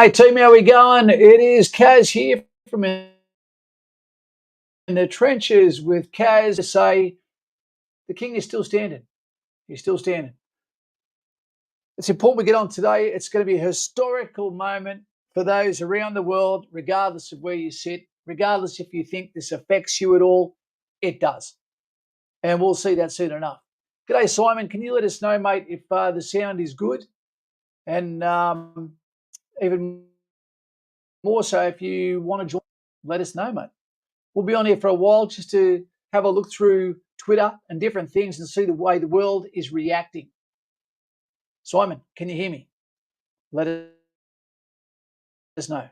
Hey team, how we going? It is Kaz here from in the trenches with Kaz to say the king is still standing. He's still standing. It's important we get on today. It's going to be a historical moment for those around the world, regardless of where you sit, regardless if you think this affects you at all. It does. And we'll see that soon enough. G'day, Simon. Can you let us know, mate, if the sound is good? And even more so, if you want to join, let us know, mate. We'll be on here for a while just to have a look through Twitter and different things and see the way the world is reacting. Simon, can you hear me? Let us know.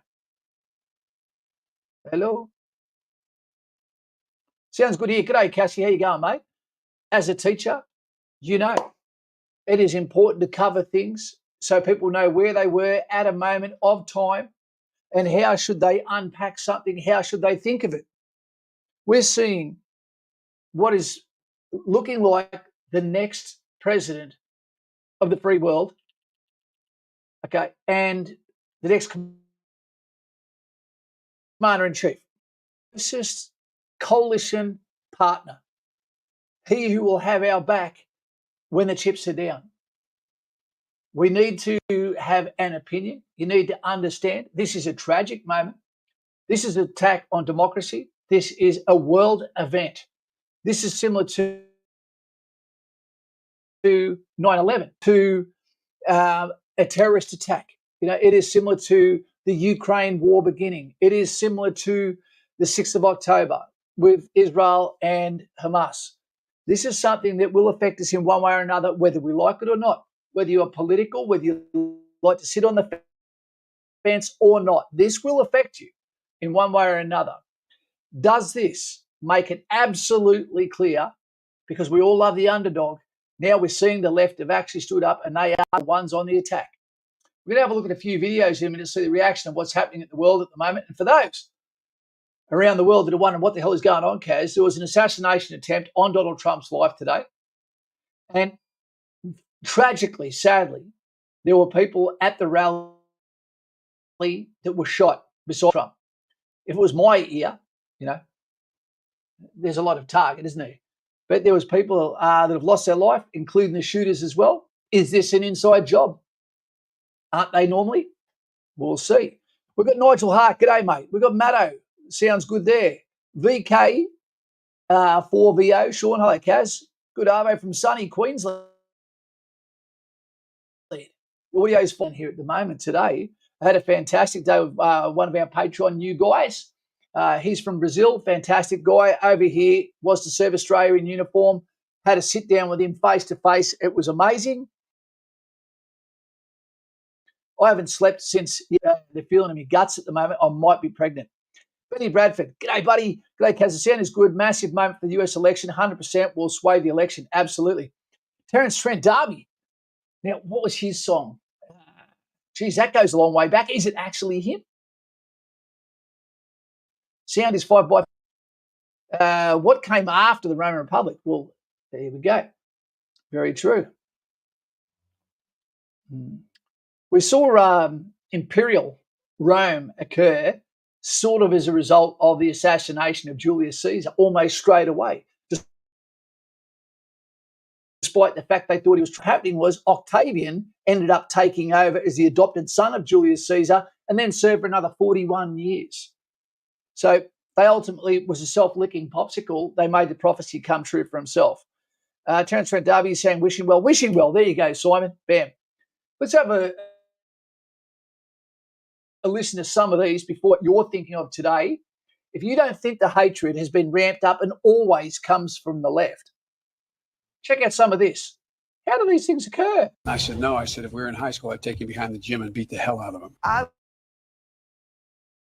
Hello? Sounds good here. G'day, Cassie. How you going, mate? As a teacher, you know it is important to cover things so people know where they were at a moment of time and how should they unpack something, how should they think of it. We're seeing what is looking like the next president of the free world, okay, and the next commander-in-chief. Closest coalition partner. He who will have our back when the chips are down. We need to have an opinion. You need to understand this is a tragic moment. This is an attack on democracy. This is a world event. This is similar to 9/11, to a terrorist attack. You know, it is similar to the Ukraine war beginning. It is similar to the 6th of October with Israel and Hamas. This is something that will affect us in one way or another, whether we like it or not, whether you're political, whether you like to sit on the fence or not. This will affect you in one way or another. Does this make it absolutely clear, because we all love the underdog, now we're seeing the left have actually stood up and they are the ones on the attack. We're going to have a look at a few videos in a minute to see the reaction of what's happening in the world at the moment. And for those around the world that are wondering what the hell is going on, Kaz, there was an assassination attempt on Donald Trump's life today. And tragically, sadly, there were people at the rally that were shot beside Trump. If it was my ear, you know, there's a lot of target, isn't there? But there was people that have lost their life, including the shooters as well. Is this an inside job? Aren't they normally? We'll see. We've got Nigel Hart. G'day, mate. We've got Matto. Sounds good there. VK 4VO. Sean, hello, Kaz. Good arvo from sunny Queensland. The audio's fine here at the moment today. I had a fantastic day with one of our Patreon new guys. He's from Brazil, fantastic guy. Over here, was to serve Australia in uniform. Had a sit down with him face to face. It was amazing. I haven't slept since the feeling in my guts at the moment. I might be pregnant. Benny Bradford, g'day, buddy. G'day, Kaz. The sound is good. Massive moment for the US election. 100% will sway the election. Absolutely. Terence Trent D'Arby. Now, what was his song? Geez, that goes a long way back. Is it actually him? Sound is 5 by. What came after the Roman Republic? Well, there we go. Very true. We saw Imperial Rome occur sort of as a result of the assassination of Julius Caesar almost straight away. Despite the fact they thought he was happening, was Octavian ended up taking over as the adopted son of Julius Caesar and then served for another 41 years. So they ultimately was a self-licking popsicle. They made the prophecy come true for himself. Terence Trent D'Arby is saying wishing well. Wishing well. There you go, Simon. Bam. Let's have a listen to some of these before what you're thinking of today. If you don't think the hatred has been ramped up and always comes from the left, check out some of this. How do these things occur? I said, no. I said, if we were in high school, I'd take you behind the gym and beat the hell out of him. I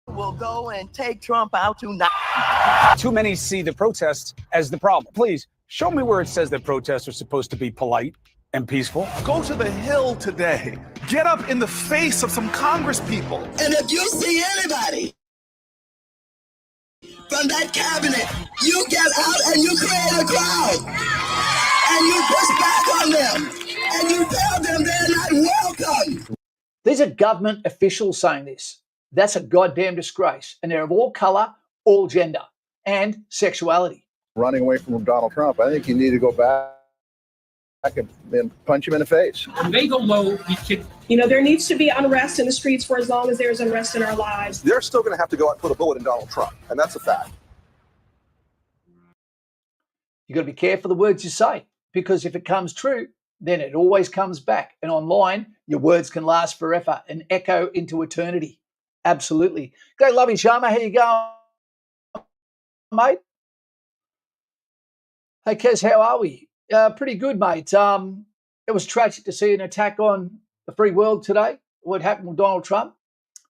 will go and take Trump out tonight. Too many see the protests as the problem. Please, show me where it says that protests are supposed to be polite and peaceful. Go to the Hill today. Get up in the face of some Congress people. And if you see anybody from that cabinet, you get out and you create a crowd. And you push back on them. And you tell them they're not welcome. These are government officials saying this. That's a goddamn disgrace. And they're of all color, all gender, and sexuality. Running away from Donald Trump, I think you need to go back and punch him in the face. When they go low, we kick. You know, there needs to be unrest in the streets for as long as there's unrest in our lives. They're still going to have to go out and put a bullet in Donald Trump, and that's a fact. You've got to be careful the words you say, because if it comes true, then it always comes back. And online, your words can last forever and echo into eternity. Absolutely. Go, Lovey Sharma. How you going, mate? Hey, Kez, how are we? Pretty good, mate. It was tragic to see an attack on the free world today, what happened with Donald Trump,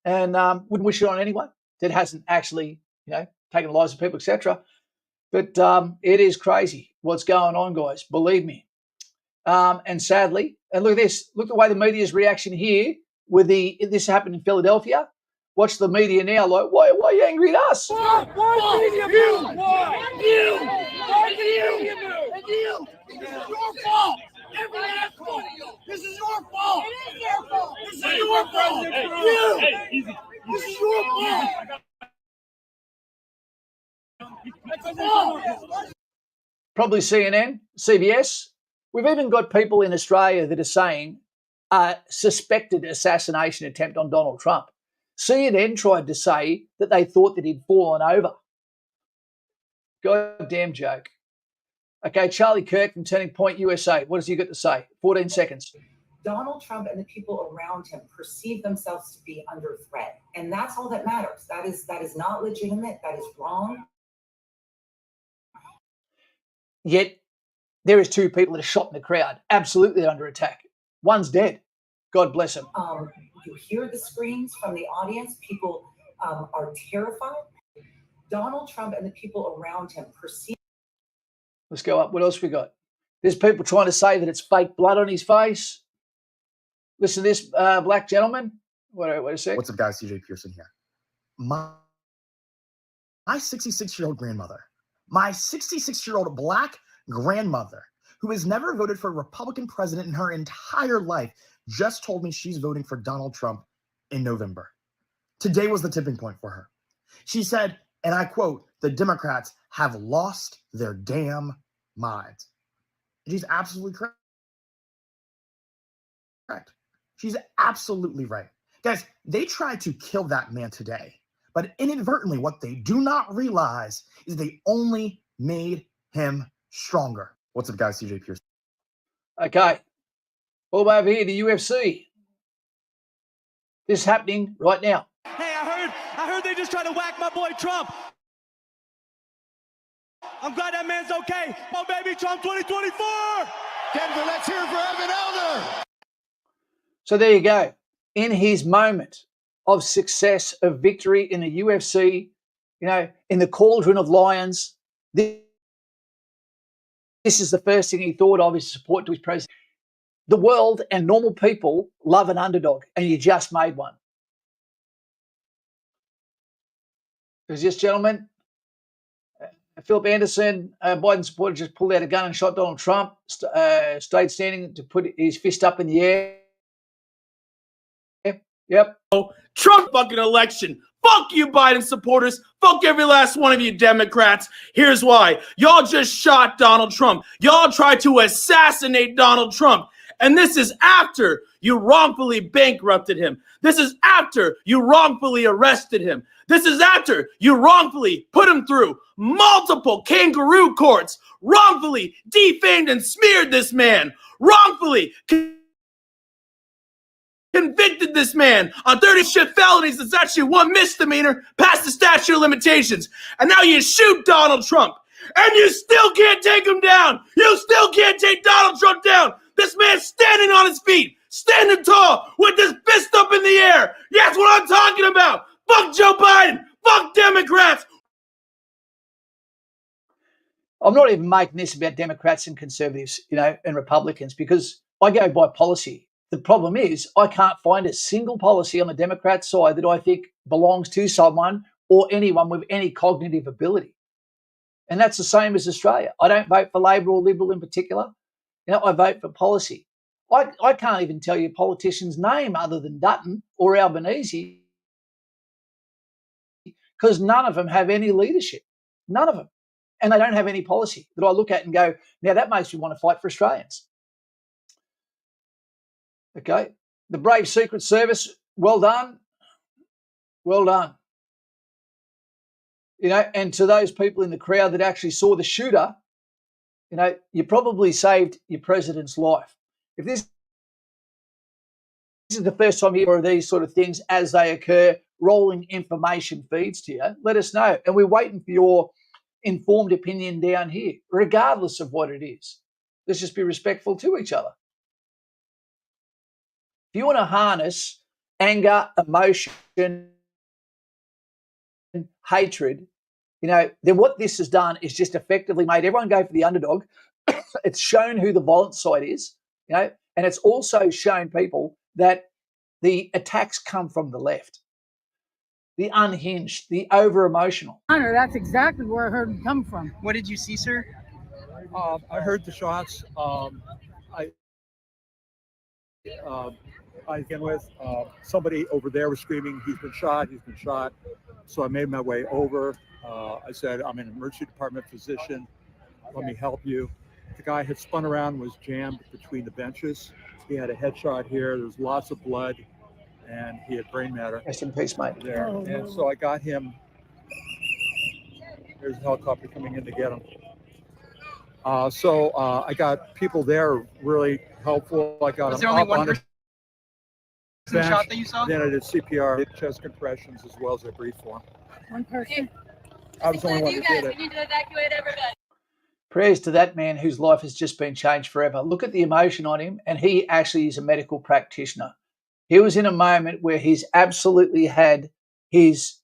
and wouldn't wish it on anyone that hasn't actually, taken the lives of people, etc. But it is crazy what's going on, guys. Believe me. And sadly, and look at this. Look at the way the media's reaction here with this happened in Philadelphia. Watch the media now. Like, why are you angry at us? Why? You. This is your fault. Every last one. This is your fault. It is your fault. This is your fault. You. This is your fault. Probably CNN, CBS. We've even got people in Australia that are saying suspected assassination attempt on Donald Trump. CNN tried to say that they thought that he'd fallen over. Goddamn joke. Okay, Charlie Kirk from Turning Point USA. What has he got to say? 14 seconds. Donald Trump and the people around him perceive themselves to be under threat. And that's all that matters. That is not legitimate. That is wrong. Yet there is two people that are shot in the crowd, absolutely under attack. One's dead. God bless him. You hear the screams from the audience. People are terrified. Donald Trump and the people around him perceive. Let's go up. What else we got? There's people trying to say that it's fake blood on his face. Listen to this, black gentleman. Wait a sec. What's up, guys? CJ Pearson here. My 66-year-old grandmother, my 66-year-old black grandmother, who has never voted for a Republican president in her entire life, just told me she's voting for Donald Trump in November. Today was the tipping point for her. She said, and I quote, "The Democrats have lost their damn minds." And she's absolutely correct. She's absolutely right. Guys, they tried to kill that man today, but inadvertently, what they do not realize is they only made him stronger. What's up, guys? CJ Pearson. Okay. All the way over here, the UFC. This is happening right now. Hey, I heard they just tried to whack my boy Trump. I'm glad that man's okay. Oh, baby, Trump 2024. Denver, let's hear it for Evan Elder. So there you go. In his moment of success, of victory in the UFC, in the cauldron of lions, this is the first thing he thought of, his support to his president. The world and normal people love an underdog, and you just made one. There's this gentleman, Philip Anderson, Biden supporter, just pulled out a gun and shot Donald Trump, stayed standing to put his fist up in the air. Yep. Trump fucking election. Fuck you, Biden supporters. Fuck every last one of you Democrats. Here's why. Y'all just shot Donald Trump. Y'all tried to assassinate Donald Trump. And this is after you wrongfully bankrupted him. This is after you wrongfully arrested him. This is after you wrongfully put him through multiple kangaroo courts, wrongfully defamed and smeared this man, wrongfully convicted this man on 30 shit felonies. That's actually one misdemeanor past the statute of limitations. And now you shoot Donald Trump. And you still can't take him down. You still can't take Donald Trump down. This man's standing on his feet, standing tall, with his fist up in the air. That's what I'm talking about. Fuck Joe Biden. Fuck Democrats. I'm not even making this about Democrats and conservatives, and Republicans, because I go by policy. The problem is I can't find a single policy on the Democrat side that I think belongs to someone or anyone with any cognitive ability. And that's the same as Australia. I don't vote for Labor or Liberal in particular. I vote for policy. I can't even tell you a politician's name other than Dutton or Albanese, because none of them have any leadership. None of them. And they don't have any policy that I look at and go, now that makes me want to fight for Australians. Okay. The brave Secret Service, well done. Well done. You know, and to those people in the crowd that actually saw the shooter, you know, you probably saved your president's life. If this is the first time you hear of these sort of things as they occur, rolling information feeds to you, let us know. And we're waiting for your informed opinion down here, regardless of what it is. Let's just be respectful to each other. If you want to harness anger, emotion, hatred, you know, then what this has done is just effectively made everyone go for the underdog. It's shown who the violent side is, you know, and it's also shown people that the attacks come from the left, the unhinged, the over-emotional. Hunter, that's exactly where I heard him come from. What did you see, sir? I heard the shots. I begin with somebody over there was screaming, he's been shot, he's been shot. So I made my way over. I said, I'm an emergency department physician. Let me help you. The guy had spun around, was jammed between the benches. He had a headshot here. There was lots of blood, and he had brain matter. Rest in peace, mate. There. And so I got him. There's a helicopter coming in to get him. So I got people there really helpful. I got Was him there only up one on the person shot that you saw? Then I did CPR, chest compressions, as well as I breathed for him. One person. I was the only one who did it. We need to evacuate everybody. Prayers to that man whose life has just been changed forever. Look at the emotion on him, and he actually is a medical practitioner. He was in a moment where he's absolutely had his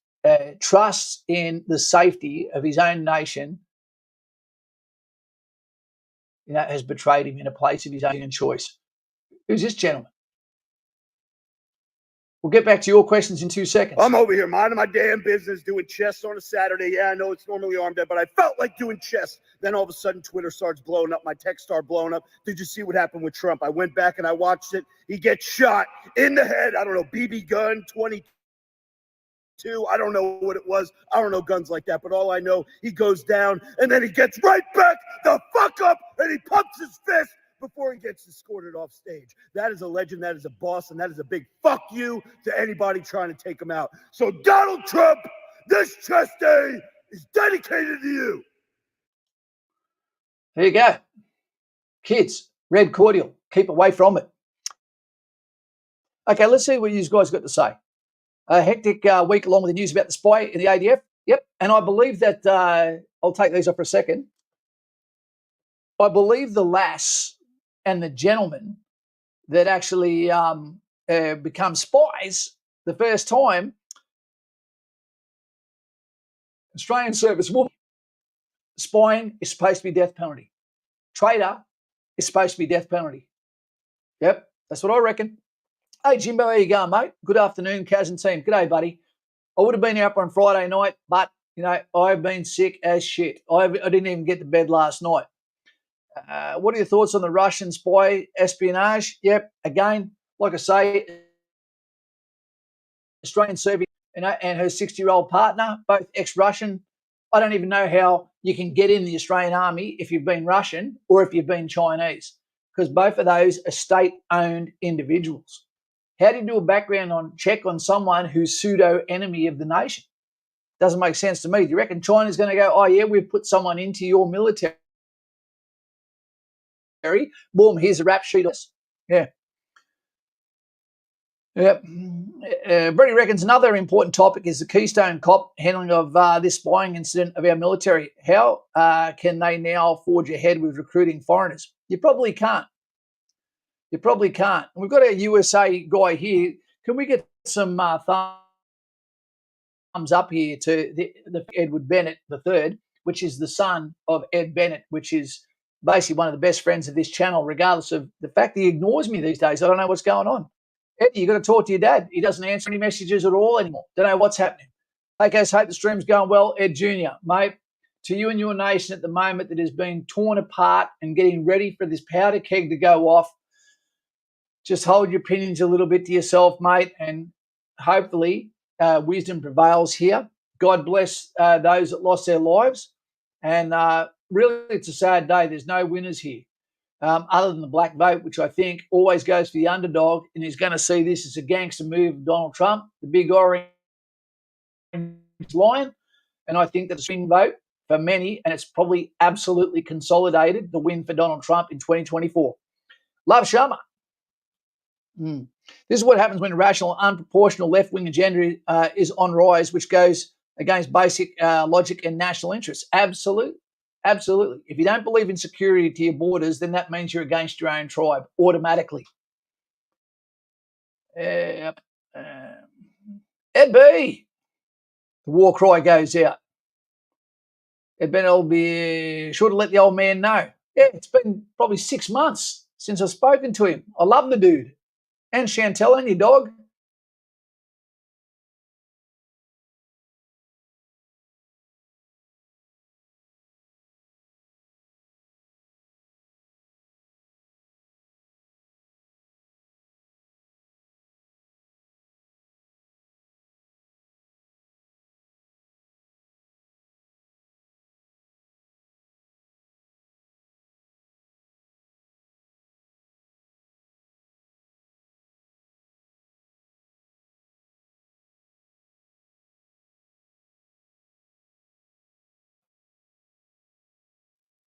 trust in the safety of his own nation, you know, has betrayed him in a place of his own choice. Who's this gentleman? We'll get back to your questions in 2 seconds. I'm over here minding my damn business, doing chest on a Saturday. Yeah, I know it's normally arm day, but I felt like doing chest. Then all of a sudden, Twitter starts blowing up. My text started blowing up. Did you see what happened with Trump? I went back and I watched it. He gets shot in the head. I don't know, BB gun 22. I don't know what it was. I don't know guns like that, but all I know, he goes down and then he gets right back the fuck up and he pumps his fist before he gets escorted off stage. That is a legend, that is a boss, and that is a big fuck you to anybody trying to take him out. So Donald Trump, this chest day is dedicated to you. There you go. Kids, red cordial, keep away from it. Okay, let's see what you guys got to say. A hectic week along with the news about the spy in the ADF. Yep, and I believe that, I'll take these off for a second. I believe the lass and the gentleman that actually become spies the first time, Australian servicewoman, spying is supposed to be death penalty. Traitor is supposed to be death penalty. Yep, that's what I reckon. Hey, Jimbo, how you going, mate? Good afternoon, Kaz and team. G'day, buddy. I would have been out on Friday night, but, you know, I've been sick as shit. I didn't even get to bed last night. What are your thoughts on the Russian spy espionage? Yep, again, like I say, Australian Serbian, you know, and her 60-year-old partner, both ex-Russian. I don't even know how you can get in the Australian Army if you've been Russian or if you've been Chinese, because both of those are state-owned individuals. How do you do a background check on someone who's pseudo-enemy of the nation? Doesn't make sense to me. Do you reckon China's going to go, oh, yeah, we've put someone into your military? Boom, here's a rap sheet. Yeah. Yep. Brady reckons another important topic is the Keystone Cop handling of this spying incident of our military. How can they now forge ahead with recruiting foreigners? You probably can't. You probably can't. And we've got a USA guy here. Can we get some thumbs up here to the Edward Bennett III, which is the son of Ed Bennett, which is basically one of the best friends of this channel, regardless of the fact that he ignores me these days. I don't know what's going on. Eddie, you got to talk to your dad. He doesn't answer any messages at all anymore. Don't know what's happening. Hey, guys, hope the stream's going well. Ed Jr., mate, to you and your nation at the moment that is being torn apart and getting ready for this powder keg to go off, just hold your opinions a little bit to yourself, mate, and hopefully wisdom prevails here. God bless those that lost their lives. And really, it's a sad day. There's no winners here other than the black vote, which I think always goes for the underdog and is going to see this as a gangster move of Donald Trump, the big orange lion. And I think that's a swing vote for many, and it's probably absolutely consolidated the win for Donald Trump in 2024. Love Sharma. This is what happens when a rational, unproportional left-wing agenda is on rise, which goes against basic logic and national interests. Absolutely. Absolutely. If you don't believe in security to your borders, then that means you're against your own tribe automatically. Ed B. The war cry goes out. Ed Ben will be sure to let the old man know. Yeah, it's been probably 6 months since I've spoken to him. I love the dude. And Chantel and your dog.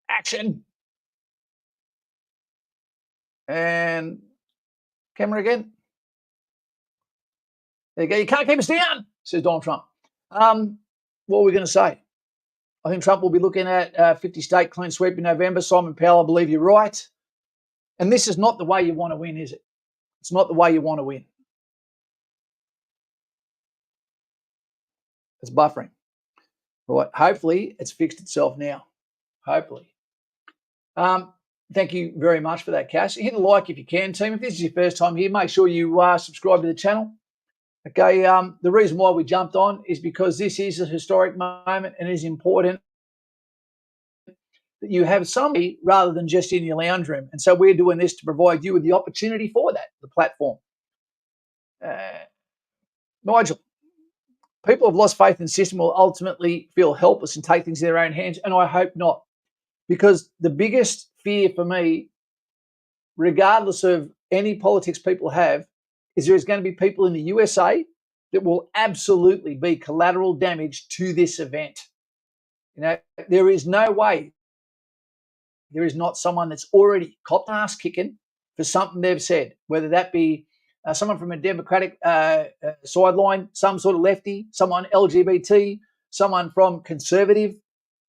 Action. And camera again. There you go. You can't keep us down, says Donald Trump. What are we going to say? I think Trump will be looking at 50 state clean sweep in November. Simon Powell, I believe you're right. And this is not the way you want to win, is it? It's not the way you want to win. It's buffering. Right. Hopefully it's fixed itself now. Hopefully. Thank you very much for that, Cass. Hit a like if you can, team. If this is your first time here, make sure you subscribe to the channel. Okay, the reason why we jumped on is because this is a historic moment and it is important that you have somebody rather than just in your lounge room. And so we're doing this to provide you with the opportunity for that, the platform. Nigel, people have lost faith in the system will ultimately feel helpless and take things in their own hands, and I hope not. Because the biggest fear for me, regardless of any politics people have, is there is going to be people in the USA that will absolutely be collateral damage to this event. You know, there is no way there is not someone that's already copped an ass kicking for something they've said, whether that be someone from a Democratic sideline, some sort of lefty, someone LGBT, someone from conservative,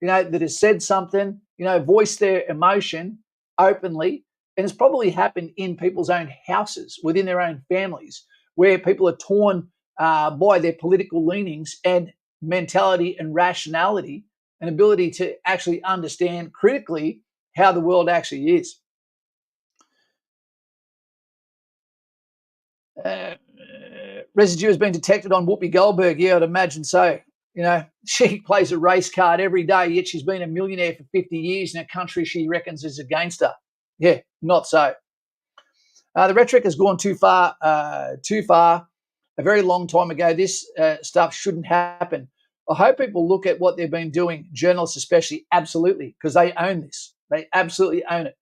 you know, that has said something, you know, voiced their emotion openly. And it's probably happened in people's own houses, within their own families, where people are torn by their political leanings and mentality and rationality and ability to actually understand critically how the world actually is. Residue has been detected on Whoopi Goldberg. Yeah, I'd imagine so. You know, she plays a race card every day, yet she's been a millionaire for 50 years in a country she reckons is against her. Yeah, not so. The rhetoric has gone too far a very long time ago. This stuff shouldn't happen. I hope people look at what they've been doing, journalists especially, absolutely, because they own this. They absolutely own it.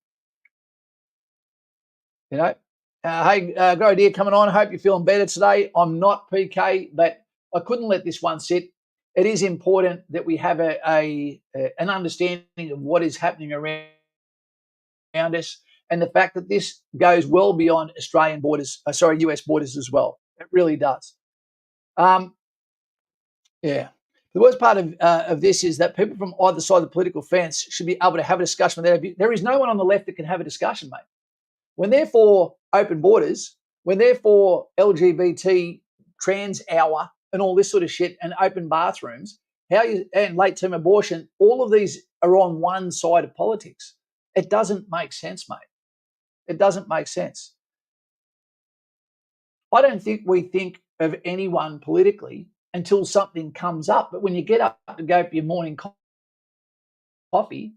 You know, hey, Grow Deer coming on. I hope you're feeling better today. I'm not, PK, but I couldn't let this one sit. It is important that we have an understanding of what is happening around us, and the fact that this goes well beyond Australian borders, US borders as well. It really does. Yeah. The worst part of this is that people from either side of the political fence should be able to have a discussion with their. There is no one on the left that can have a discussion, mate. When they're for open borders, when they're for LGBT trans hour and all this sort of shit and open bathrooms, and late term abortion, all of these are on one side of politics. It doesn't make sense, mate. It doesn't make sense. I don't think we think of anyone politically until something comes up. But when you get up to go for your morning coffee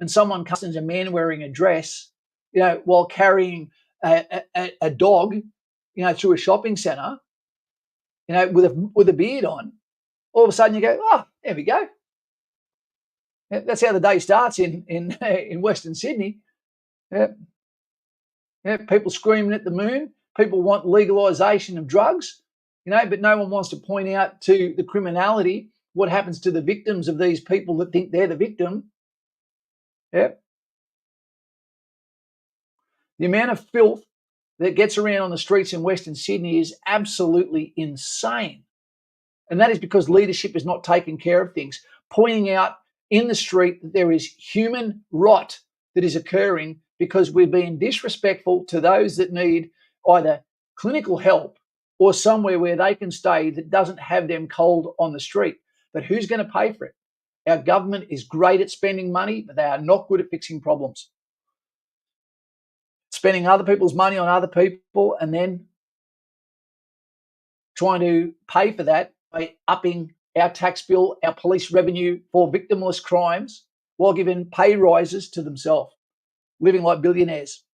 and someone comes in, a man wearing a dress, you know, while carrying a dog, through a shopping centre, with a beard on, all of a sudden you go, oh, there we go. That's how the day starts in Western Sydney. Yeah. People screaming at the moon. People want legalisation of drugs, but no one wants to point out to the criminality what happens to the victims of these people that think they're the victim. Yeah. The amount of filth that gets around on the streets in Western Sydney is absolutely insane. And that is because leadership is not taking care of things, pointing out in the street that there is human rot that is occurring because we're being disrespectful to those that need either clinical help or somewhere where they can stay that doesn't have them cold on the street. But who's going to pay for it? Our government is great at spending money, but they are not good at fixing problems. Spending other people's money on other people and then trying to pay for that by upping our tax bill, our police revenue for victimless crimes, while giving pay rises to themselves, living like billionaires.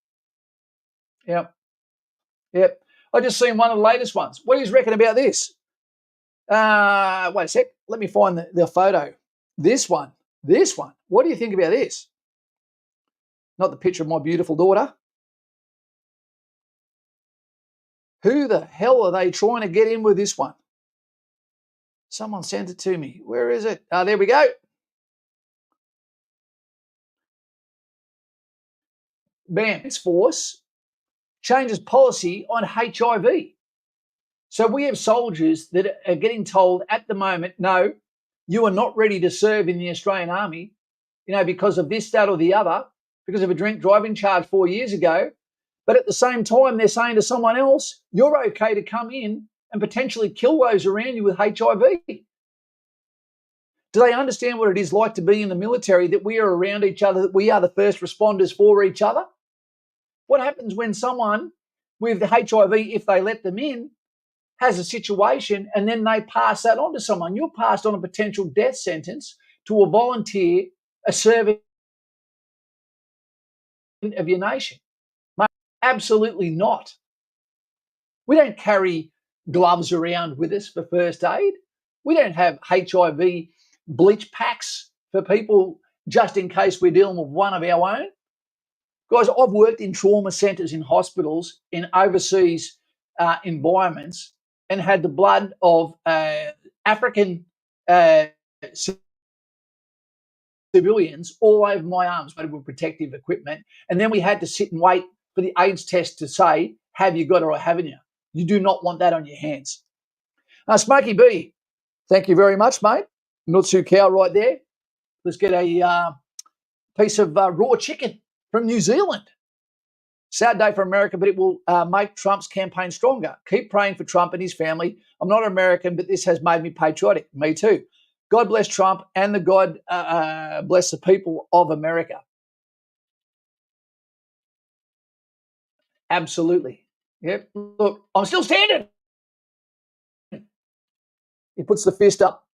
Yep. I just seen one of the latest ones. What do you reckon about this? Wait a sec. Let me find the photo. This one. What do you think about this? Not the picture of my beautiful daughter. Who the hell are they trying to get in with this one? Someone sent it to me. Where is it? There we go. Bam. Its force changes policy on HIV. So we have soldiers that are getting told at the moment, no, you are not ready to serve in the Australian Army, because of this, that, or the other, because of a drink driving charge 4 years ago. But at the same time, they're saying to someone else, you're okay to come in and potentially kill those around you with HIV. Do they understand what it is like to be in the military, that we are around each other, that we are the first responders for each other? What happens when someone with the HIV, if they let them in, has a situation and then they pass that on to someone? You're passed on a potential death sentence to a volunteer, a servant of your nation. Mate, absolutely not. We don't carry gloves around with us for first aid. We don't have HIV bleach packs for people just in case we're dealing with one of our own. Guys, I've worked in trauma centres in hospitals in overseas environments and had the blood of African civilians all over my arms with protective equipment. And then we had to sit and wait for the AIDS test to say, have you got it or haven't you? You do not want that on your hands. Smokey B, thank you very much, mate. Nutsu cow right there. Let's get a piece of raw chicken from New Zealand. Sad day for America, but it will make Trump's campaign stronger. Keep praying for Trump and his family. I'm not American, but this has made me patriotic. Me too. God bless Trump and the God bless the people of America. Absolutely. Yep. Look, I'm still standing. He puts the fist up.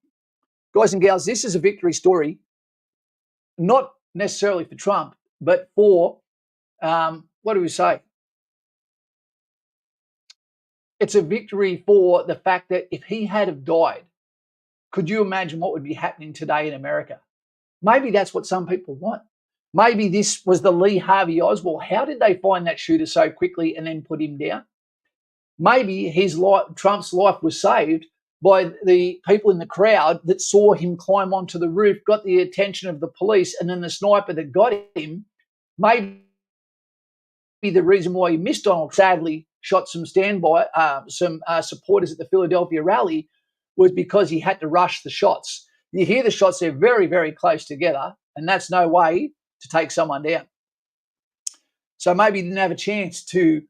Guys and gals, this is a victory story, not necessarily for Trump, but for, what do we say? It's a victory for the fact that if he had have died, could you imagine what would be happening today in America? Maybe that's what some people want. Maybe this was the Lee Harvey Oswald. How did they find that shooter so quickly and then put him down? Maybe his life, Trump's life was saved by the people in the crowd that saw him climb onto the roof, got the attention of the police, and then the sniper that got him, maybe the reason why he missed Donald, sadly shot some supporters at the Philadelphia rally, was because he had to rush the shots. You hear the shots, they're very, very close together, and that's no way to take someone down. So maybe he didn't have a chance to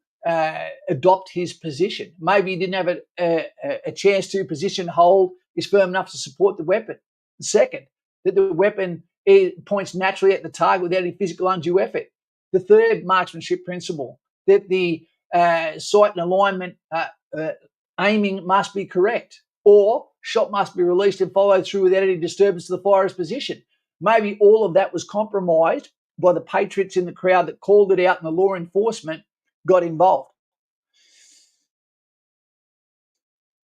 adopt his position. Maybe he didn't have a chance to position hold is firm enough to support the weapon. The second, that the weapon points naturally at the target without any physical undue effort. The third, marksmanship principle, that the sight and alignment aiming must be correct, or shot must be released and followed through without any disturbance to the firer's position. Maybe all of that was compromised by the patriots in the crowd that called it out, and the law enforcement got involved.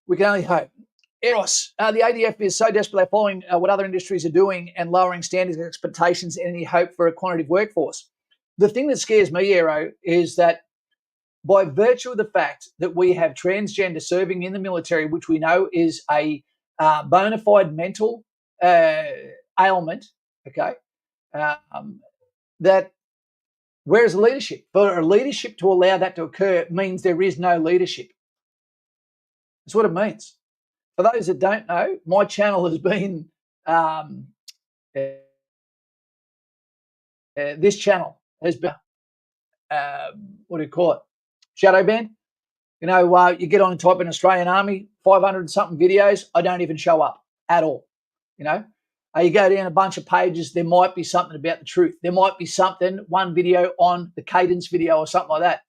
We can only hope. Eros, the ADF is so desperately following what other industries are doing and lowering standards and expectations in any hope for a quantitative workforce. The thing that scares me, Aero, is that by virtue of the fact that we have transgender serving in the military, which we know is a bona fide mental ailment, okay, that where's the leadership? For a leadership to allow that to occur means there is no leadership. That's what it means. For those that don't know, my channel has been, this channel has been, what do you call it? Shadow banned. You know, you get on and type in Australian Army, 500 and something videos, I don't even show up at all. You know, you go down a bunch of pages, there might be something about the truth. There might be something, one video on the cadence video or something like that.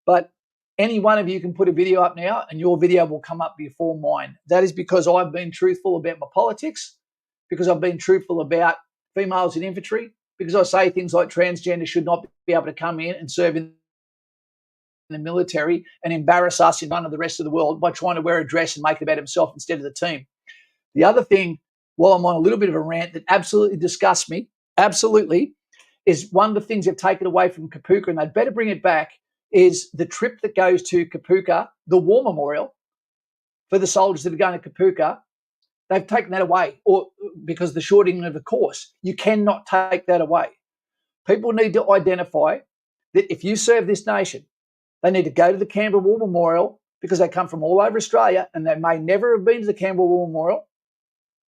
But any one of you can put a video up now and your video will come up before mine. That is because I've been truthful about my politics, because I've been truthful about females in infantry, because I say things like transgender should not be able to come in and serve in the military and embarrass us in front of the rest of the world by trying to wear a dress and make it about himself instead of the team. The other thing, while I'm on a little bit of a rant that absolutely disgusts me, absolutely, is one of the things they've taken away from Kapuka, and they'd better bring it back, is the trip that goes to Kapuka, the war memorial for the soldiers that are going to Kapuka. They've taken that away, or because of the shortening of the course. You cannot take that away. People need to identify that if you serve this nation, they need to go to the Canberra War Memorial because they come from all over Australia and they may never have been to the Canberra War Memorial.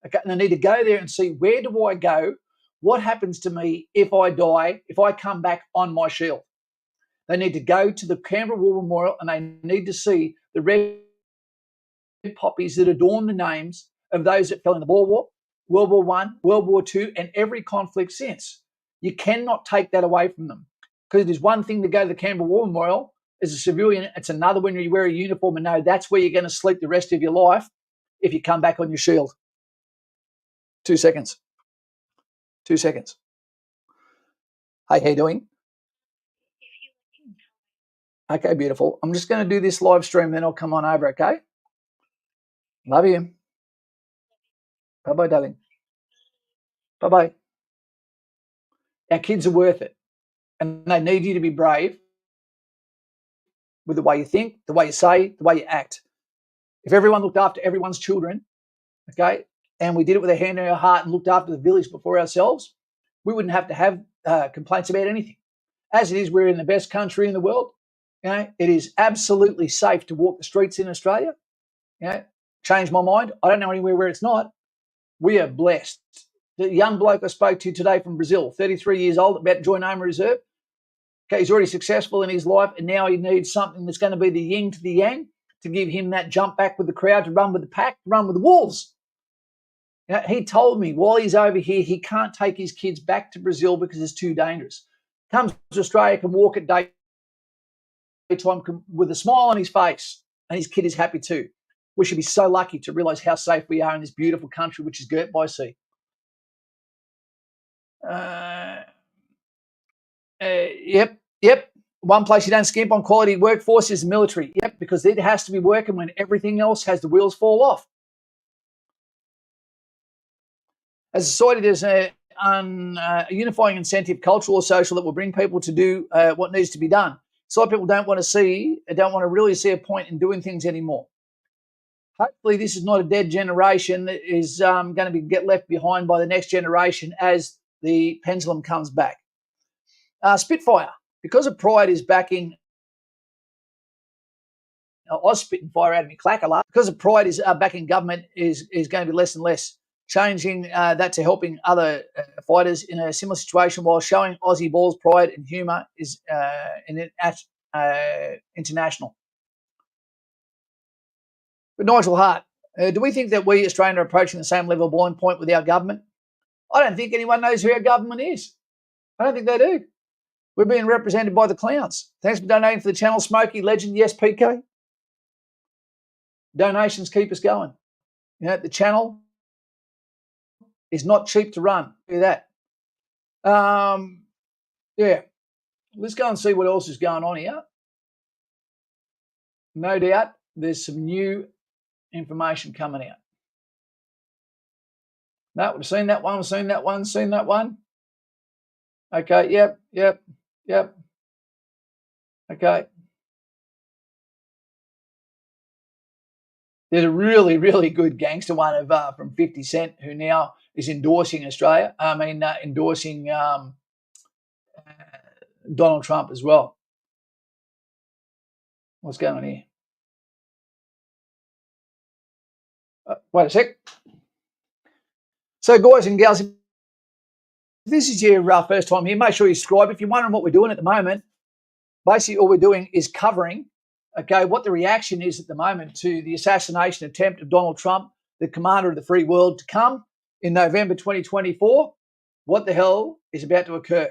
Okay, and they need to go there and see, where do I go? What happens to me if I die, if I come back on my shield? They need to go to the Canberra War Memorial and they need to see the red poppies that adorn the names of those that fell in the Boer War, World War I, World War II, and every conflict since. You cannot take that away from them, because it is one thing to go to the Canberra War Memorial as a civilian. It's another when you wear a uniform and know that's where you're going to sleep the rest of your life if you come back on your shield. 2 seconds. 2 seconds. Hey, how you doing? Okay, beautiful. I'm just going to do this live stream, then I'll come on over, okay? Love you. Bye-bye, darling. Bye-bye. Our kids are worth it, and they need you to be brave with the way you think, the way you say, the way you act. If everyone looked after everyone's children, okay, and we did it with a hand on our heart and looked after the village before ourselves, we wouldn't have to have complaints about anything. As it is, we're in the best country in the world. You know, it is absolutely safe to walk the streets in Australia. You know, changed my mind. I don't know anywhere where it's not. We are blessed. The young bloke I spoke to today from Brazil, 33 years old, about to join Army Reserve. Okay, he's already successful in his life, and now he needs something that's going to be the yin to the yang to give him that jump back with the crowd, to run with the pack, to run with the wolves. You know, he told me while he's over here, he can't take his kids back to Brazil because it's too dangerous. Comes to Australia, can walk at daytime with a smile on his face, and his kid is happy too. We should be so lucky to realise how safe we are in this beautiful country, which is girt by sea. Yep. One place you don't skimp on quality workforce is the military. Yep, because it has to be working when everything else has the wheels fall off. As a society, there's a unifying incentive, cultural or social, that will bring people to do what needs to be done. So people don't want to really see a point in doing things anymore. Hopefully this is not a dead generation that is going to get left behind by the next generation as the pendulum comes back. Spitfire, because of Pride is backing, I was spitting fire out of me clacker last, because of Pride is backing government is going to be less and less, changing that to helping other fighters in a similar situation while showing Aussie balls pride and humour is international. But Nigel Hart, do we think that we Australians are approaching the same level of boiling point with our government? I don't think anyone knows who our government is. I don't think they do. We're being represented by the clowns. Thanks for donating for the channel, Smokey Legend. Yes, PK. Donations keep us going. You know, the channel is not cheap to run. Do that. Yeah. Let's go and see what else is going on here. no doubt there's some new information coming out. No, we've seen that one, seen that one. Okay, yep. Okay. There's a really, really good gangster one of from 50 Cent who now is endorsing Australia. Endorsing Donald Trump as well. What's going on here? Wait a sec. So, guys and gals, if this is your first time here, make sure you subscribe. If you're wondering what we're doing at the moment, basically all we're doing is covering, okay, what the reaction is at the moment to the assassination attempt of Donald Trump, the commander of the free world, to come in November 2024. What the hell is about to occur?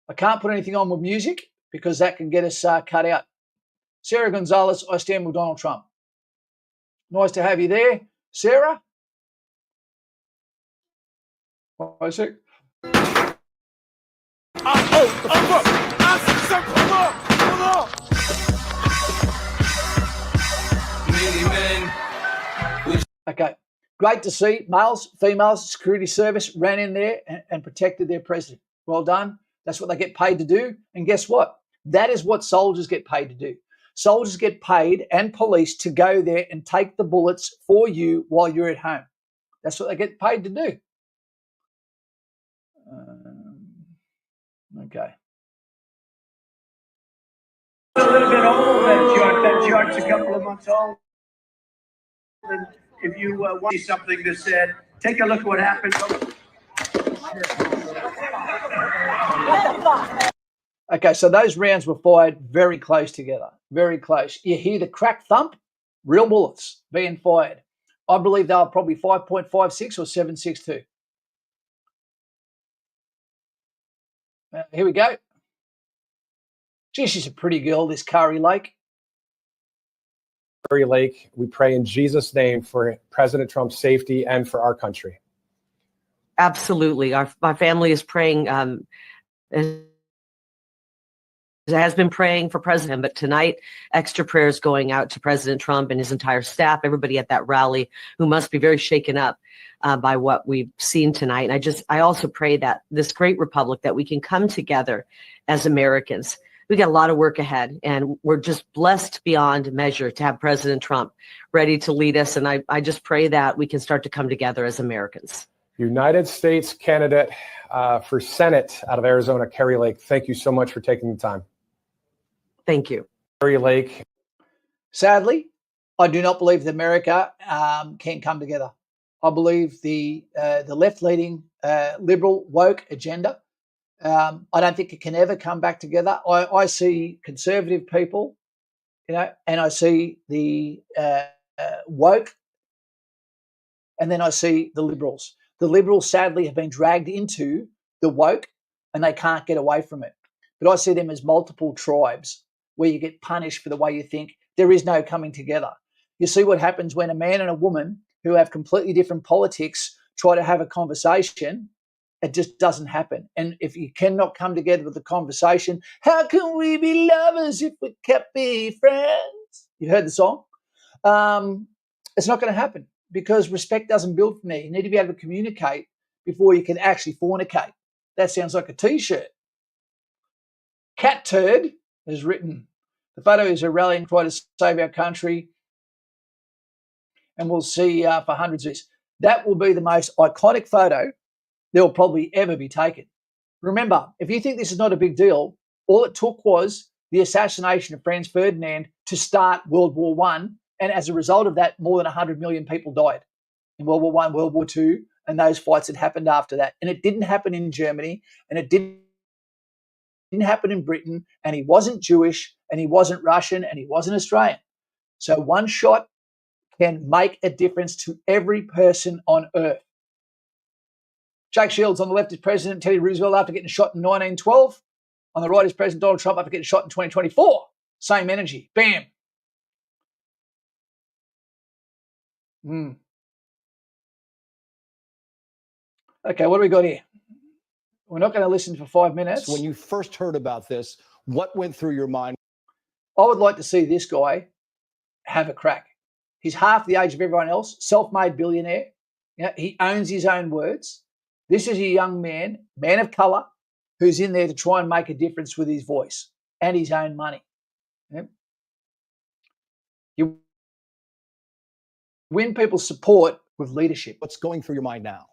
I can't put anything on with music because that can get us cut out. Sarah Gonzalez, I stand with Donald Trump. Nice to have you there, Sarah. Wait a sec. Okay, great to see males, females, security service ran in there and protected their president. Well done. That's what they get paid to do. And guess what? That is what soldiers get paid to do. Soldiers get paid and police to go there and take the bullets for you while you're at home. That's what they get paid to do. Okay. A little bit old, that chart's a couple of months old. And if you want to see something that said, take a look at what happened. Okay, so those rounds were fired very close together, very close. You hear the crack thump, real bullets being fired. I believe they were probably 5.56 or 7.62. Here we go. Gee, she's a pretty girl, this Kari Lake. Kari Lake, we pray in Jesus' name for President Trump's safety and for our country. Absolutely. My family is praying, has been praying for President, but tonight, extra prayers going out to President Trump and his entire staff, everybody at that rally who must be very shaken up by what we've seen tonight. And I also pray that this great republic, that we can come together as Americans. We got a lot of work ahead, and we're just blessed beyond measure to have President Trump ready to lead us. And I just pray that we can start to come together as Americans. United States candidate for Senate out of Arizona, Kari Lake, thank you so much for taking the time. Thank you. Kari Lake. Sadly, I do not believe that America can come together. I believe the left-leaning liberal woke agenda, I don't think it can ever come back together. I see conservative people, and I see the woke, and then I see the liberals. The liberals, sadly, have been dragged into the woke, and they can't get away from it. But I see them as multiple tribes where you get punished for the way you think. There is no coming together. You see what happens when a man and a woman who have completely different politics try to have a conversation. It just doesn't happen. And if you cannot come together with a conversation, how can we be lovers if we can't be friends? You heard the song? It's not going to happen because respect doesn't build from there. You need to be able to communicate before you can actually fornicate. That sounds like a T-shirt. Cat Turd has written, the photo is a rallying cry to save our country, and we'll see for hundreds of years. That will be the most iconic photo that will probably ever be taken. Remember, if you think this is not a big deal, all it took was the assassination of Franz Ferdinand to start World War I, and as a result of that, more than 100 million people died in World War I, World War II, and those fights that happened after that. And it didn't happen in Germany, and it didn't happen in Britain, and he wasn't Jewish, and he wasn't Russian, and he wasn't Australian. So one shot can make a difference to every person on earth. Jake Shields on the left is President Teddy Roosevelt after getting shot in 1912. On the right is President Donald Trump after getting shot in 2024. Same energy. Bam. Okay, what do we got here? We're not going to listen for 5 minutes. When you first heard about this, what went through your mind? I would like to see this guy have a crack. He's half the age of everyone else, self-made billionaire. He owns his own words. This is a young man of color, who's in there to try and make a difference with his voice and his own money. You win people's support with leadership. What's going through your mind now?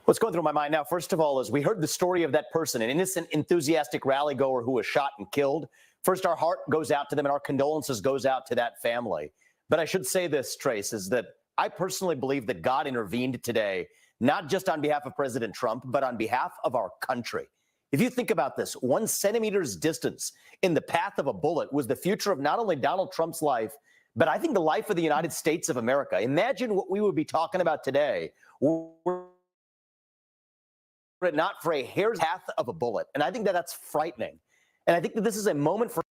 What's going through my mind now, first of all, is we heard the story of that person, an innocent, enthusiastic rally goer who was shot and killed. First, our heart goes out to them and our condolences goes out to that family. But I should say this, Trace, is that I personally believe that God intervened today, not just on behalf of President Trump, but on behalf of our country. If you think about this, 1 centimeter's distance in the path of a bullet was the future of not only Donald Trump's life, but I think the life of the United States of America. Imagine what we would be talking about today were it not for a hair's path of a bullet. And I think that that's frightening. And I think that this is a moment for...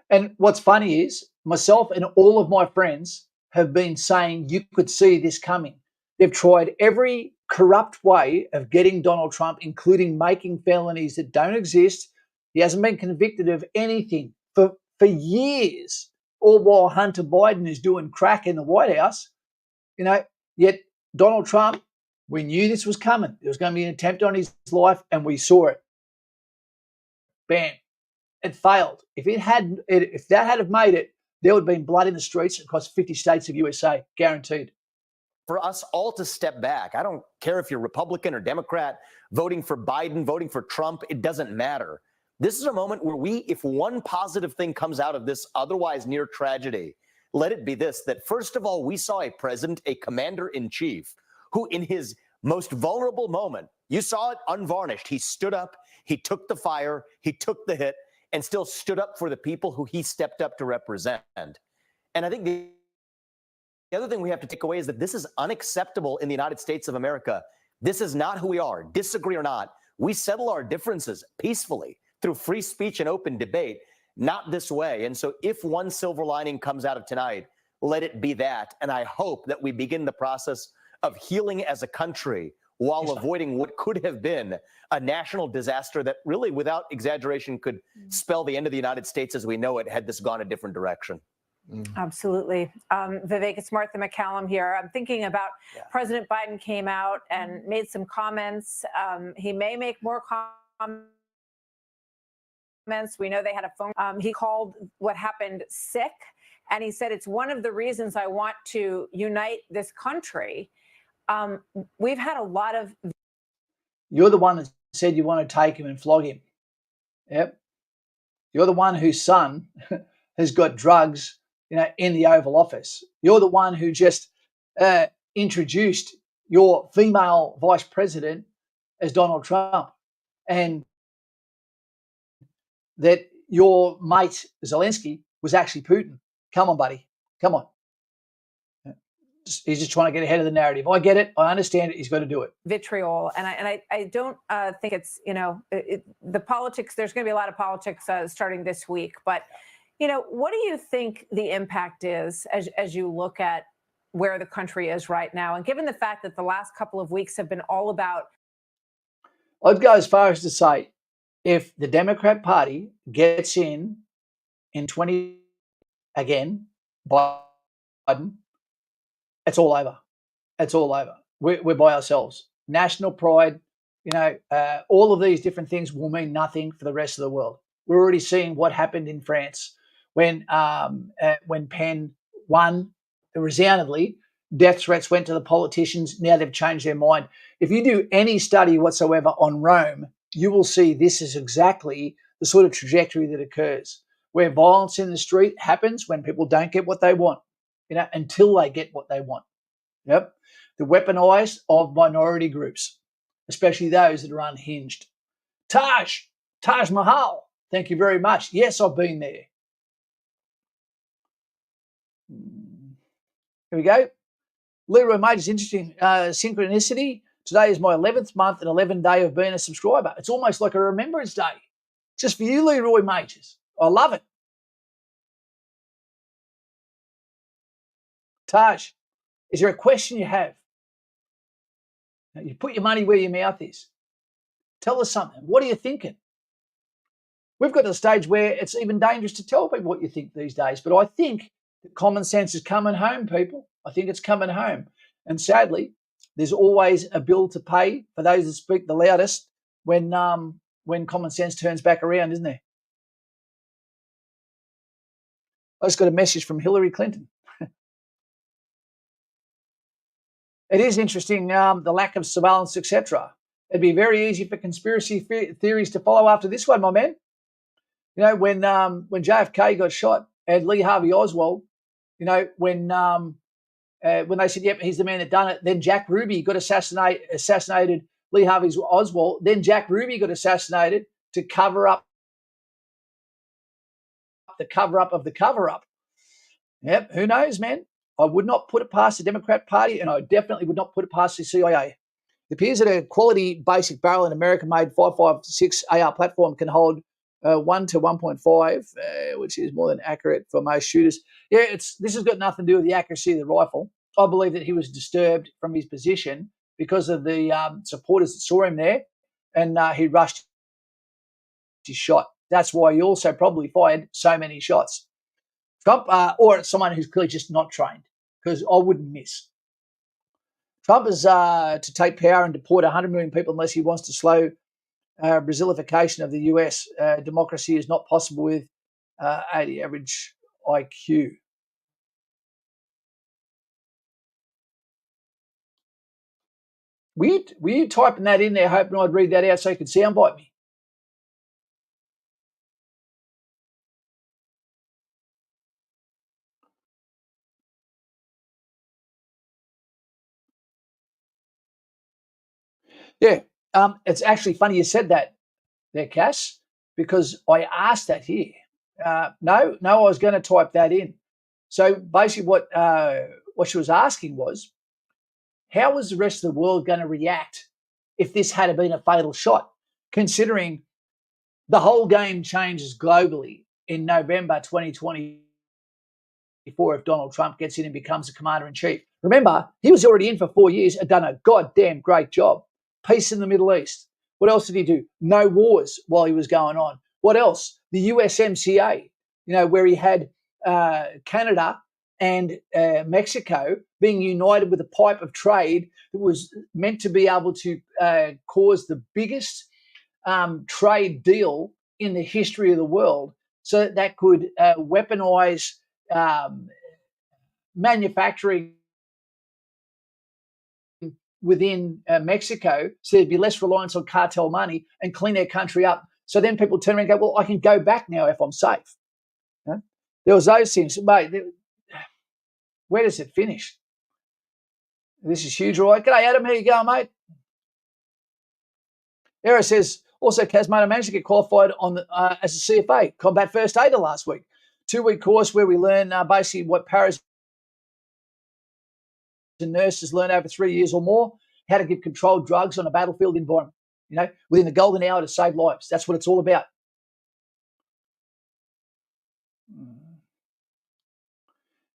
And what's funny is myself and all of my friends have been saying you could see this coming. They've tried every corrupt way of getting Donald Trump, including making felonies that don't exist. He hasn't been convicted of anything for years, all while Hunter Biden is doing crack in the White House. Yet Donald Trump, we knew this was coming. There was going to be an attempt on his life, and we saw it. Bam. It failed. If that had have made it, there would have been blood in the streets across 50 states of USA, guaranteed. For us all to step back. I don't care if you're Republican or Democrat, voting for Biden, voting for Trump, it doesn't matter. This is a moment where if one positive thing comes out of this otherwise near tragedy, let it be this, that first of all, we saw a president, a commander-in-chief, who in his most vulnerable moment, you saw it unvarnished. He stood up, he took the fire, he took the hit, and still stood up for the people who he stepped up to represent. And I think the other thing we have to take away is that this is unacceptable in the United States of America. This is not who we are. Disagree or not, we settle our differences peacefully through free speech and open debate, not this way. And so if one silver lining comes out of tonight, let it be that. And I hope that we begin the process of healing as a country while avoiding what could have been a national disaster that really, without exaggeration, could spell the end of the United States as we know it had this gone a different direction. Absolutely. Vivek, it's Martha McCallum here. I'm thinking about President Biden came out and made some comments. He may make more comments. We know they had a phone. He called what happened sick, and he said it's one of the reasons I want to unite this country. We've had a lot of... You're the one that said you want to take him and flog him. Yep. You're the one whose son has got drugs, in the Oval Office. You're the one who just introduced your female vice president as Donald Trump, and that your mate Zelensky was actually Putin. Come on, buddy. Come on. He's just trying to get ahead of the narrative. I get it. I understand it. He's got to do it. Vitriol. And I don't think it's, the politics, there's going to be a lot of politics starting this week. But, what do you think the impact is as you look at where the country is right now? And given the fact that the last couple of weeks have been all about... I'd go as far as to say, if the Democrat Party gets in 20 again, Biden, it's all over. It's all over. We're by ourselves. National pride, all of these different things will mean nothing for the rest of the world. We're already seeing what happened in France when Penn won resoundingly. Death threats went to the politicians. Now they've changed their mind. If you do any study whatsoever on Rome, you will see this is exactly the sort of trajectory that occurs, where violence in the street happens when people don't get what they want, until they get what they want. Yep. The weaponized of minority groups, especially those that are unhinged. Taj Mahal, thank you very much. Yes, I've been there. Here we go. Leroy Major's interesting synchronicity. Today is my 11th month and 11th day of being a subscriber. It's almost like a Remembrance Day. Just for you, Leroy Majors. I love it. Taj, is there a question you have? You put your money where your mouth is. Tell us something. What are you thinking? We've got to the stage where it's even dangerous to tell people what you think these days. But I think that common sense is coming home, people. I think it's coming home. And sadly, there's always a bill to pay for those that speak the loudest when common sense turns back around, isn't there? I just got a message from Hillary Clinton. It is interesting, the lack of surveillance, etc. It'd be very easy for conspiracy theories to follow after this one, my man. You know, when JFK got shot and Lee Harvey Oswald, you know, when they said, yep, he's the man that done it, then Jack Ruby got assassinated Lee Harvey Oswald, then Jack Ruby got assassinated to cover up the cover-up of the cover-up. Yep, who knows, man? I would not put it past the Democrat Party, and I definitely would not put it past the CIA. It appears that a quality basic barrel in American-made 5.56 AR platform can hold 1 to 1.5, which is more than accurate for most shooters. Yeah, this has got nothing to do with the accuracy of the rifle. I believe that he was disturbed from his position because of the supporters that saw him there, and he rushed his shot. That's why he also probably fired so many shots. Trump, or someone who's clearly just not trained, because I wouldn't miss. Trump is to take power and deport 100 million people unless he wants to slow Brazilification of the US. Democracy is not possible with 80 average IQ. Were you typing that in there hoping I'd read that out so you could soundbite me? Yeah, it's actually funny you said that there, Cass, because I asked that here. No, I was going to type that in. So basically what she was asking was, how was the rest of the world going to react if this had been a fatal shot, considering the whole game changes globally in November 2024 if Donald Trump gets in and becomes the commander-in-chief? Remember, he was already in for 4 years and done a goddamn great job. Peace in the Middle East. What else did he do? No wars while he was going on. What else? The USMCA, where he had Canada and Mexico being united with a pipe of trade that was meant to be able to cause the biggest trade deal in the history of the world, so that could weaponize manufacturing within Mexico, so there'd be less reliance on cartel money and clean their country up. So then people turn around and go, well, I can go back now if I'm safe. There was those things. Mate, where does it finish? This is huge, right? G'day, Adam. How you going, mate? Era says, also, Casmano managed to get qualified on as a CFA, combat first aider last week. 2-week course where we learn basically what paras and nurses learn over 3 years or more, how to give controlled drugs on a battlefield environment, within the golden hour to save lives. That's what it's all about.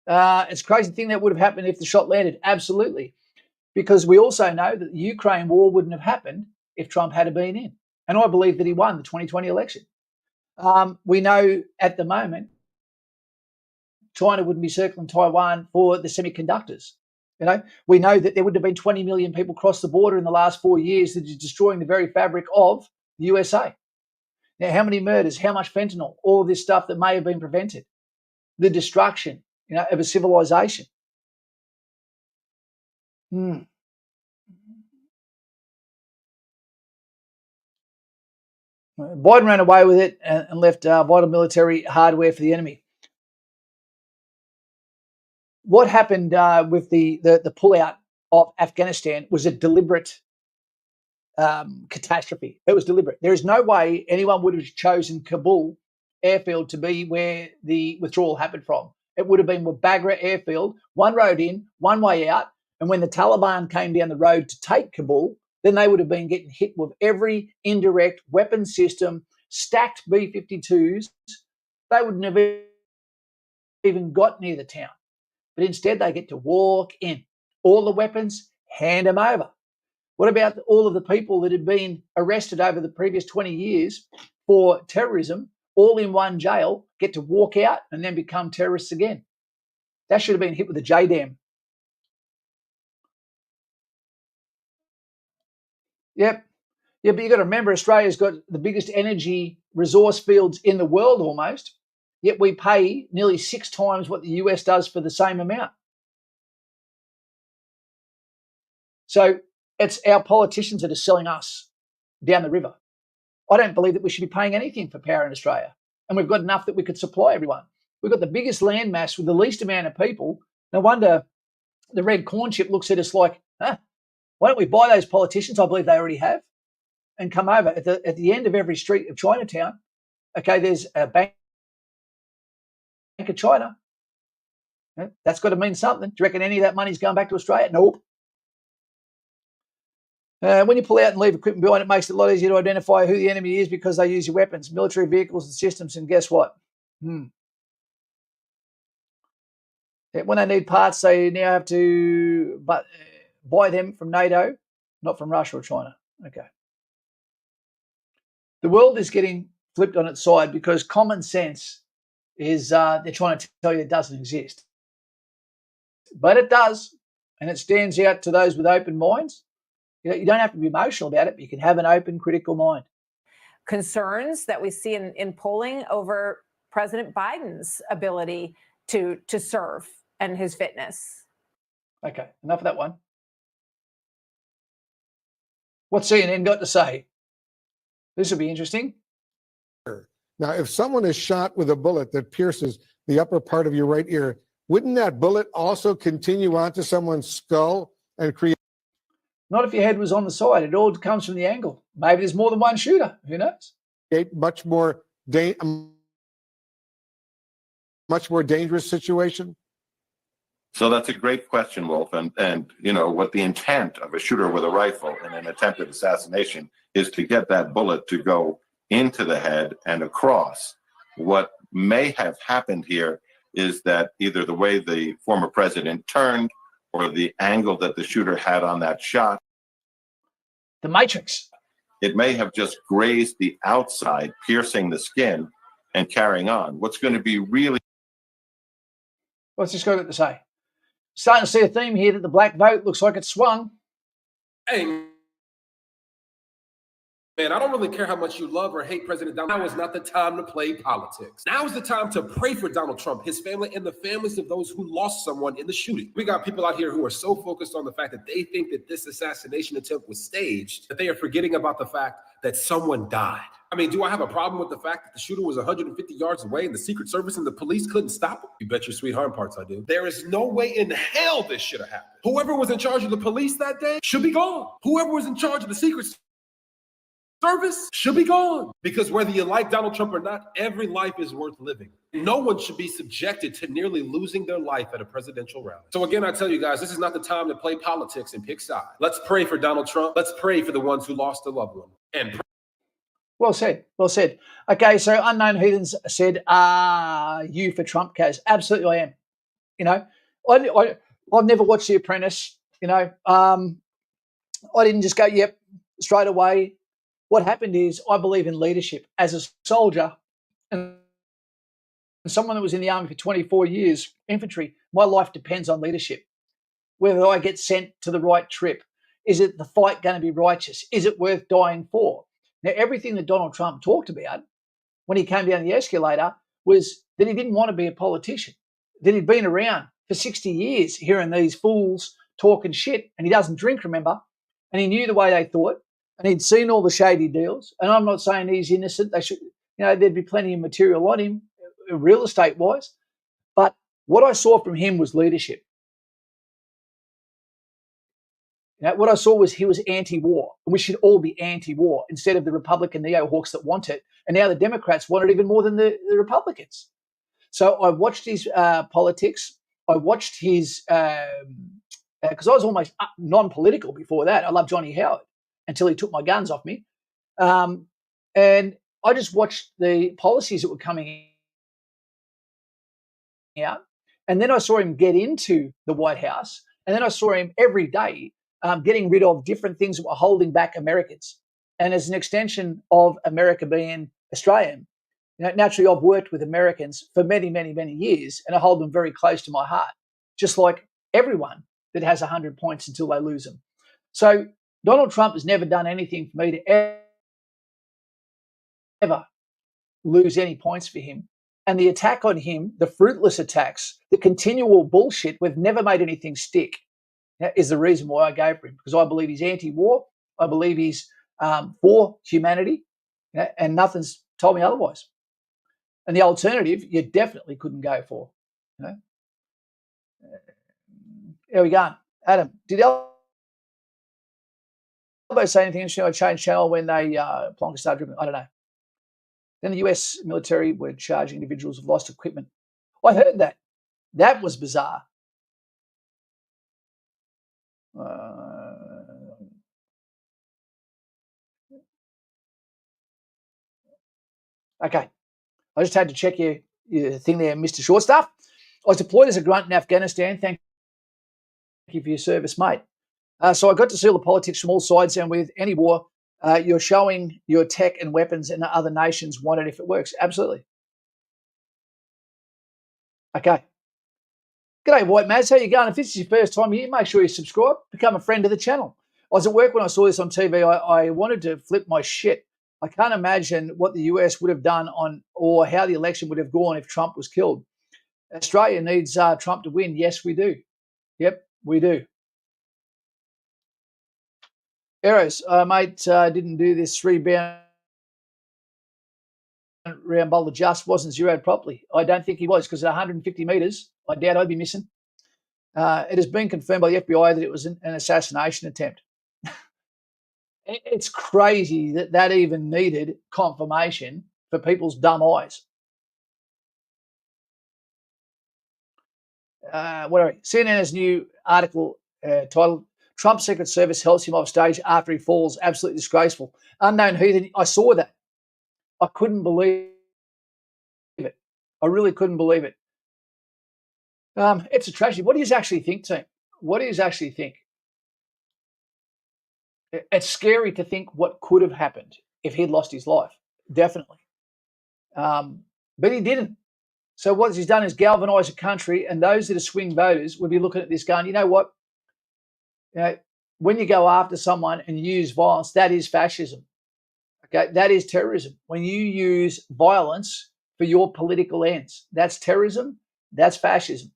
It's a crazy thing that would have happened if the shot landed. Absolutely. Because we also know that the Ukraine war wouldn't have happened if Trump had been in. And I believe that he won the 2020 election. We know at the moment China wouldn't be circling Taiwan for the semiconductors. We know that there would have been 20 million people cross the border in the last 4 years that is destroying the very fabric of the USA. Now, how many murders, how much fentanyl, all of this stuff that may have been prevented, the destruction, of a civilization. Biden ran away with it and left vital military hardware for the enemy. What happened with the pullout of Afghanistan was a deliberate catastrophe. It was deliberate. There is no way anyone would have chosen Kabul airfield to be where the withdrawal happened from. It would have been Bagra airfield, one road in, one way out. And when the Taliban came down the road to take Kabul, then they would have been getting hit with every indirect weapon system, stacked B-52s. They wouldn't have even got near the town. But instead, they get to walk in. All the weapons, hand them over. What about all of the people that had been arrested over the previous 20 years for terrorism? all in one jail, get to walk out and then become terrorists again. That should have been hit with a JDAM. Yep. Yeah, but you got to remember, Australia's got the biggest energy resource fields in the world almost, yet we pay nearly 6 times what the US does for the same amount. So it's our politicians that are selling us down the river. I don't believe that we should be paying anything for power in Australia. And we've got enough that we could supply everyone. We've got the biggest land mass with the least amount of people. No wonder the red corn chip looks at us like, huh, why don't we buy those politicians? I believe they already have. And come over. At the end of every street of Chinatown, okay, there's a Bank of China. Yeah, that's got to mean something. Do you reckon any of that money's going back to Australia? Nope. When you pull out and leave equipment behind, it makes it a lot easier to identify who the enemy is because they use your weapons, military vehicles and systems. And guess what? Yeah, when they need parts, they now have to buy them from NATO, not from Russia or China. Okay. The world is getting flipped on its side because common sense is they're trying to tell you it doesn't exist. But it does, and it stands out to those with open minds. You don't have to be emotional about it, but you can have an open, critical mind. Concerns that we see in polling over President Biden's ability to serve and his fitness. Okay, enough of that one. What's CNN got to say? This will be interesting. Now, if someone is shot with a bullet that pierces the upper part of your right ear, wouldn't that bullet also continue onto someone's skull and create? Not if your head was on the side. It all comes from the angle. Maybe there's more than one shooter. Who knows? Much more dangerous situation? So that's a great question, Wolf. And you know, what the intent of a shooter with a rifle in an attempted assassination is to get that bullet to go into the head and across. What may have happened here is that either the way the former president turned or the angle that the shooter had on that shot. The Matrix. It may have just grazed the outside, piercing the skin and carrying on. What's going to be really... What's this got to say? Starting to see a theme here that the black vote looks like it's swung. Hey, man, I don't really care how much you love or hate President Donald. Now is not the time to play politics. Now is the time to pray for Donald Trump, his family, and the families of those who lost someone in the shooting. We got people out here who are so focused on the fact that they think that this assassination attempt was staged that they are forgetting about the fact that someone died. I mean, do I have a problem with the fact that the shooter was 150 yards away and the Secret Service and the police couldn't stop him? You bet your sweet heart parts I do. There is no way in hell this should have happened. Whoever was in charge of the police that day should be gone. Whoever was in charge of the Secret Service should be gone. Because whether you like Donald Trump or not, every life is worth living. No one should be subjected to nearly losing their life at a presidential rally. So again, I tell you guys, this is not the time to play politics and pick sides. Let's pray for Donald Trump. Let's pray for the ones who lost a loved one. And well said. Well said. Okay, so Unknown Heathens said, "Are you for Trump, Kaz?" Absolutely, I am. You know, I've never watched The Apprentice. You know, I didn't just go, "Yep," straight away. What happened is, I believe in leadership. As a soldier and someone that was in the army for 24 years, infantry, my life depends on leadership. Whether I get sent to the right trip, is it the fight going to be righteous? Is it worth dying for? Now, everything that Donald Trump talked about when he came down the escalator was that he didn't want to be a politician, that he'd been around for 60 years hearing these fools talking shit, and he doesn't drink, remember, and he knew the way they thought, and he'd seen all the shady deals. And I'm not saying he's innocent. They should, you know, there'd be plenty of material on him, real estate-wise. But what I saw from him was leadership. You know, what I saw was he was anti-war, and we should all be anti-war instead of the Republican neo-hawks that want it. And now the Democrats want it even more than the Republicans. So I watched his politics. I watched his, because I was almost non-political before that. I loved Johnny Howard until he took my guns off me. And I just watched the policies that were coming out. And then I saw him get into the White House. And then I saw him every day getting rid of different things that were holding back Americans. And as an extension of America being Australian, Naturally, I've worked with Americans for many, many, many years, and I hold them very close to my heart, just like everyone that has 100 points until they lose them. So Donald Trump has never done anything for me to ever lose any points for him. And the attack on him, the fruitless attacks, the continual bullshit, we've never made anything stick, is the reason why I go for him, because I believe he's anti-war. I believe he's for humanity, and nothing's told me otherwise. And the alternative, you definitely couldn't go for. There we go. Adam, did Elbow say anything interesting? I changed channel when they Plonker started dribbling. I don't know. Then the US military were charging individuals with lost equipment. I heard that. That was bizarre. Okay. I just had to check your thing there, Mr. Shortstaff. I was deployed as a grunt in Afghanistan. Thank you for your service, mate. So I got to see all the politics from all sides, and with any war, you're showing your tech and weapons, and other nations want it if it works. Absolutely. Okay. G'day, White Mads. How you going? If this is your first time here, make sure you subscribe, become a friend of the channel. I was at work when I saw this on TV. I wanted to flip my shit. I can't imagine what the US would have done or how the election would have gone if Trump was killed. Australia needs Trump to win. Yes, we do. Yep, we do. Eros, mate, didn't do this 3-bound round bowler, just wasn't zeroed properly. I don't think he was, because at 150 metres, I doubt I'd be missing. It has been confirmed by the FBI that it was an assassination attempt. It's crazy that even needed confirmation for people's dumb eyes. CNN's new article titled, Trump's Secret Service helps him off stage after he falls. Absolutely disgraceful. Unknown heathen. I saw that. I couldn't believe it. I really couldn't believe it. It's a tragedy. What do you actually think, team? What do you actually think? It's scary to think what could have happened if he'd lost his life. Definitely. But he didn't. So what he's done is galvanise a country, and those that are swing voters would be looking at this going, you know what? When you go after someone and use violence, that is fascism. Okay, that is terrorism. When you use violence for your political ends, that's terrorism. That's fascism.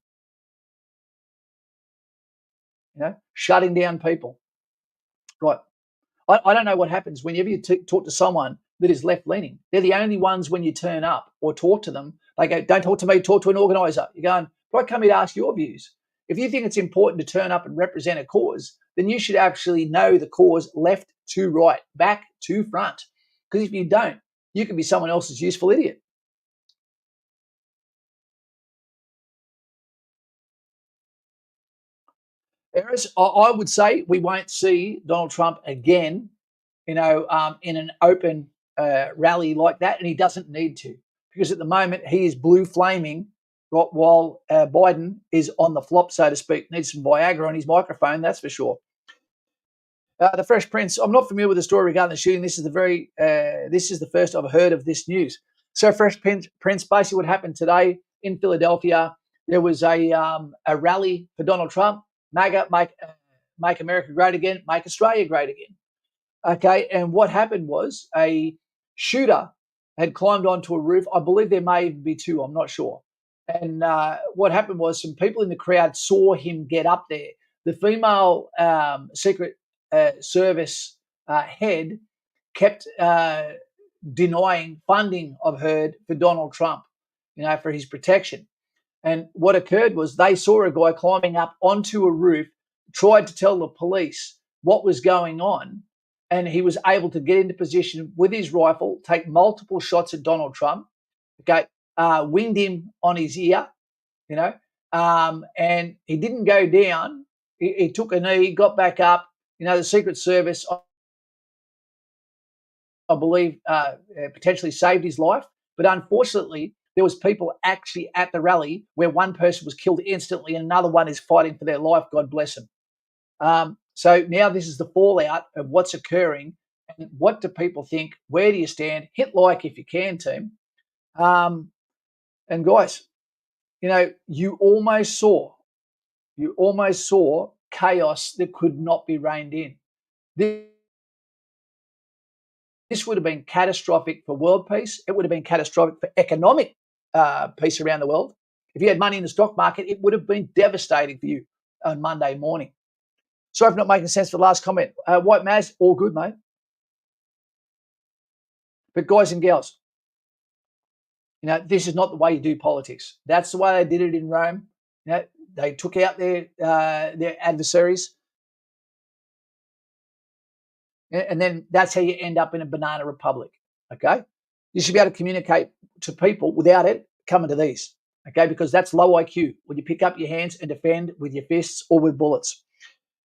Shutting down people. Right. I don't know what happens whenever you talk to someone that is left-leaning. They're the only ones when you turn up or talk to them, they go, don't talk to me, talk to an organiser. You're going, but I come here to ask your views. If you think it's important to turn up and represent a cause, then you should actually know the cause left to right, back to front. Because if you don't, you could be someone else's useful idiot. Eris, I would say we won't see Donald Trump again, in an open rally like that, and he doesn't need to, because at the moment he is blue flaming, right, while Biden is on the flop, so to speak. Needs some Viagra on his microphone, that's for sure. The Fresh Prince. I'm not familiar with the story regarding the shooting. This is the first I've heard of this news. So Fresh Prince, basically what happened today in Philadelphia, there was a rally for Donald Trump. MAGA, make America great again, make Australia great again. Okay, and what happened was a shooter had climbed onto a roof. I believe there may even be two, I'm not sure. And what happened was some people in the crowd saw him get up there. The female Secret Service head kept denying funding, I've heard, for Donald Trump, for his protection. And what occurred was they saw a guy climbing up onto a roof, tried to tell the police what was going on, and he was able to get into position with his rifle, take multiple shots at Donald Trump, winged him on his ear, and he didn't go down. He took a knee, got back up. The Secret Service, I believe, potentially saved his life. But unfortunately, there was people actually at the rally where one person was killed instantly and another one is fighting for their life. God bless them. So now this is the fallout of what's occurring. And what do people think? Where do you stand? Hit like if you can, team. And guys, you almost saw chaos that could not be reined in. This would have been catastrophic for world peace. It would have been catastrophic for economic peace around the world. If you had money in the stock market, it would have been devastating for you on Monday morning. Sorry for not making sense for the last comment. White Maz, all good, mate. But guys and girls, this is not the way you do politics. That's the way they did it in Rome. They took out their adversaries, and then that's how you end up in a banana republic. Okay, you should be able to communicate to people without it coming to these. Okay, because that's low IQ when you pick up your hands and defend with your fists or with bullets.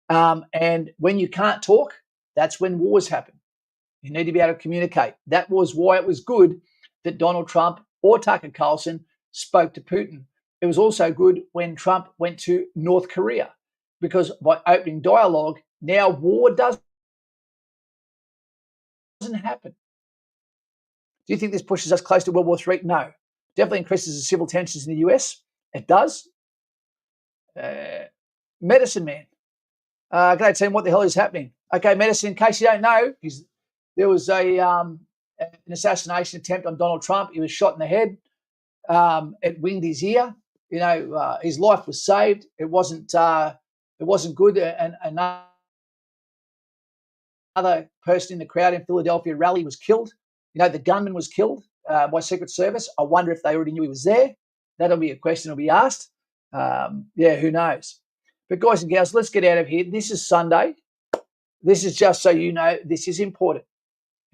And when you can't talk, that's when wars happen. You need to be able to communicate. That was why it was good that Donald Trump or Tucker Carlson spoke to Putin. It was also good when Trump went to North Korea, because by opening dialogue, now war doesn't happen. Do you think this pushes us close to World War III? No. Definitely increases the civil tensions in the US. It does. Medicine Man. G'day team, what the hell is happening? Okay, Medicine, in case you don't know, there was an assassination attempt on Donald Trump. He was shot in the head. It winged his ear. His life was saved. It wasn't good. And another person in the crowd in Philadelphia rally was killed. The gunman was killed by Secret Service. I wonder if they already knew he was there. That'll be a question that'll be asked. Who knows? But guys and gals, let's get out of here. This is Sunday. This is just so you know, this is important.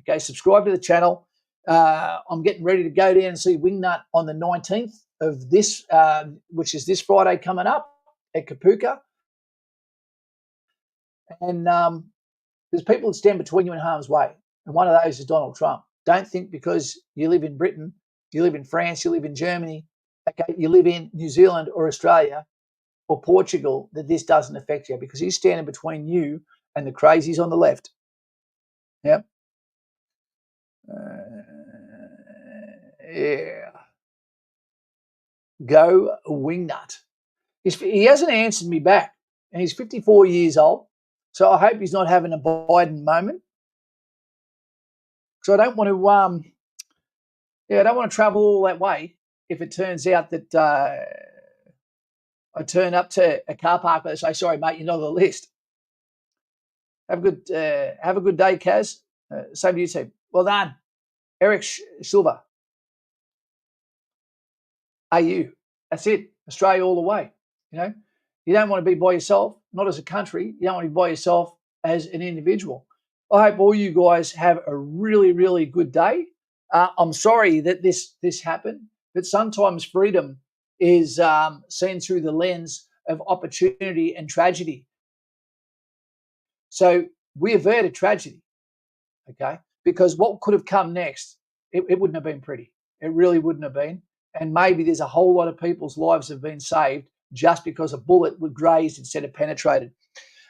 Okay, subscribe to the channel. I'm getting ready to go down and see Wingnut on the 19th of this, which is this Friday coming up at Kapuka. And there's people that stand between you and harm's way. And one of those is Donald Trump. Don't think because you live in Britain, you live in France, you live in Germany, okay, you live in New Zealand or Australia or Portugal, that this doesn't affect you, because he's standing between you and the crazies on the left. Yep. Go Wingnut. He hasn't answered me back, and he's 54 years old. So I hope he's not having a Biden moment. So I don't want to, I don't want to travel all that way if it turns out that I turn up to a car park and they say, "Sorry, mate, you're not on the list." Have a good day, Kaz. Same to you, team. Well done, Eric Silva. AU. That's it. Australia all the way. You don't want to be by yourself, not as a country. You don't want to be by yourself as an individual. I hope all you guys have a really, really good day. I'm sorry that this happened, but sometimes freedom is seen through the lens of opportunity and tragedy. So we averted tragedy, okay? Because what could have come next, it wouldn't have been pretty. It really wouldn't have been. And maybe there's a whole lot of people's lives have been saved just because a bullet was grazed instead of penetrated.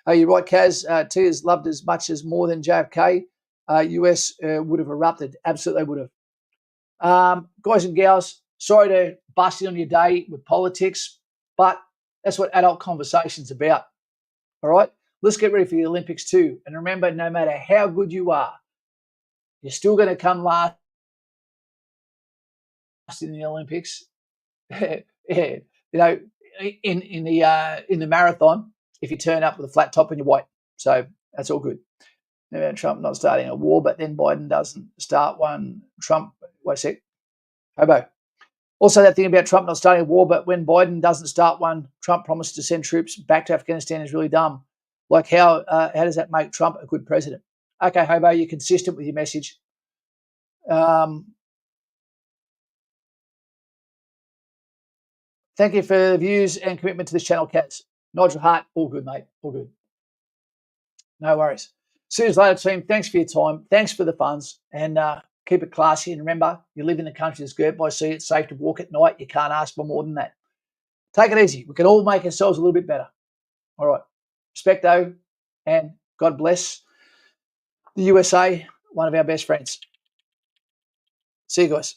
You're right, Kaz. T is loved as much as more than JFK. US would have erupted. Absolutely would have. Guys and gals, sorry to bust in on your day with politics, but that's what adult conversation's about. All right? Let's get ready for the Olympics too. And remember, no matter how good you are, you're still going to come last in the Olympics. In the marathon, if you turn up with a flat top and you're white. So that's all good. Trump not starting a war, but then Biden doesn't start one. Trump, wait a sec. Hobo. Also, that thing about Trump not starting a war, but when Biden doesn't start one, Trump promises to send troops back to Afghanistan is really dumb. Like how does that make Trump a good president? Okay, Hobo, you're consistent with your message. Thank you for the views and commitment to this channel, Cats. Nigel Hart, all good, mate. All good. No worries. See you later, team. Thanks for your time. Thanks for the funds. And keep it classy. And remember, you live in the country that's girt by sea. It's safe to walk at night. You can't ask for more than that. Take it easy. We can all make ourselves a little bit better. All right. Respecto, and God bless the USA, one of our best friends. See you guys.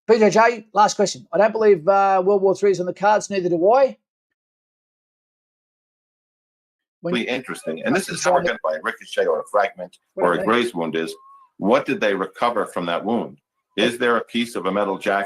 PJJ, last question. I don't believe World War III is on the cards, neither do I. Interesting. And this is never going to by a ricochet or a fragment or a graze wound is, what did they recover from that wound? Is there a piece of a metal jacket